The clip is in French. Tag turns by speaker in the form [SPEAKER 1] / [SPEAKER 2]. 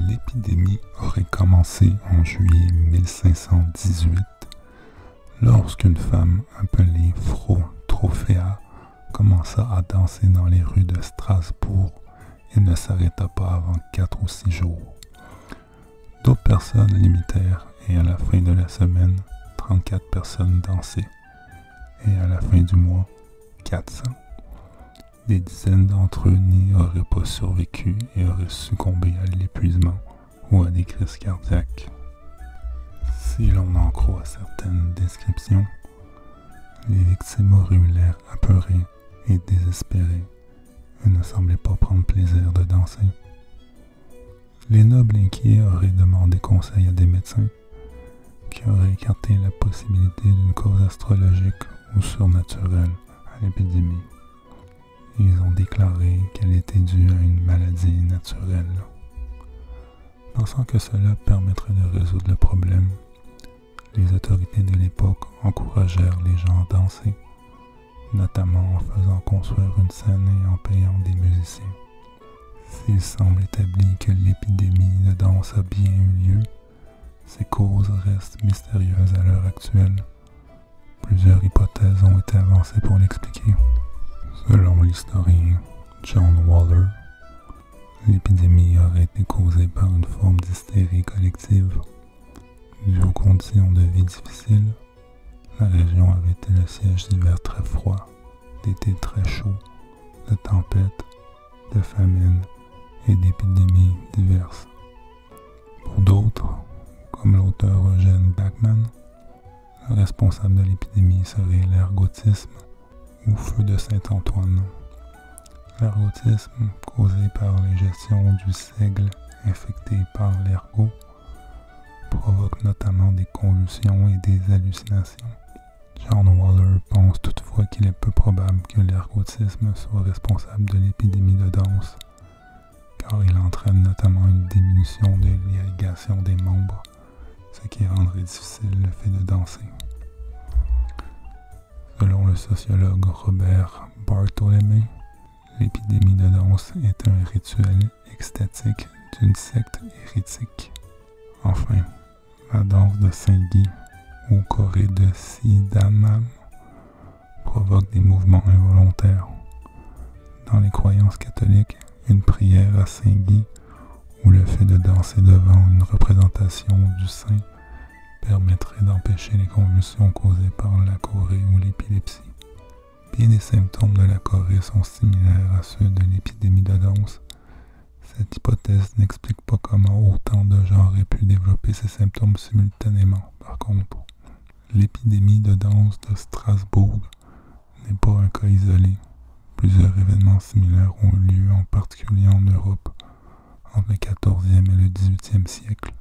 [SPEAKER 1] L'épidémie aurait commencé en juillet 1518 lorsqu'une femme appelée Frau Trophéa commença à danser dans les rues de Strasbourg et ne s'arrêta pas avant 4 ou 6 jours. D'autres personnes l'imitèrent et à la fin de la semaine, 34 personnes dansaient et à la fin du mois, 400. Des dizaines d'entre eux n'y auraient pas survécu et auraient succombé à l'épuisement ou à des crises cardiaques. Si l'on en croit certaines descriptions, les victimes auraient eu l'air apeurées et désespérées et ne semblaient pas prendre plaisir de danser. Les nobles inquiets auraient demandé conseil à des médecins qui auraient écarté la possibilité d'une cause astrologique ou surnaturelle à l'épidémie. Ils ont déclaré qu'elle était due à une maladie naturelle. Pensant que cela permettrait de résoudre le problème, les autorités de l'époque encouragèrent les gens à danser, notamment en faisant construire une scène et en payant des musiciens. S'il semble établi que l'épidémie de danse a bien eu lieu, ses causes restent mystérieuses à l'heure actuelle. Plusieurs hypothèses ont été avancées pour l'expliquer. Selon l'historien John Waller, l'épidémie aurait été causée par une forme d'hystérie collective. Due aux conditions de vie difficiles, la région avait été le siège d'hivers très froids, d'étés très chauds, de tempêtes, de famines et d'épidémies diverses. Pour d'autres, comme l'auteur Eugène Bachmann, le responsable de l'épidémie serait l'ergotisme ou feu de Saint-Antoine. L'ergotisme, causé par l'ingestion du seigle infecté par l'ergot, provoque notamment des convulsions et des hallucinations. John Waller pense toutefois qu'il est peu probable que l'ergotisme soit responsable de l'épidémie de danse, car il entraîne notamment une diminution de l'irrigation des membres, ce qui rendrait difficile le fait de danser. Selon le sociologue Robert Bartholomé, l'épidémie de danse est un rituel extatique d'une secte hérétique. Enfin, la danse de Saint-Guy ou choré de Sidamam provoque des mouvements involontaires. Dans les croyances catholiques, une prière à Saint-Guy ou le fait de danser devant une représentation du saint permettrait d'empêcher les convulsions causées par la chorée ou l'épilepsie. Bien des symptômes de la chorée sont similaires à ceux de l'épidémie de danse. Cette hypothèse n'explique pas comment autant de gens auraient pu développer ces symptômes simultanément. Par contre, l'épidémie de danse de Strasbourg n'est pas un cas isolé. Plusieurs événements similaires ont eu lieu, en particulier en Europe, entre le XIVe et le XVIIIe siècle.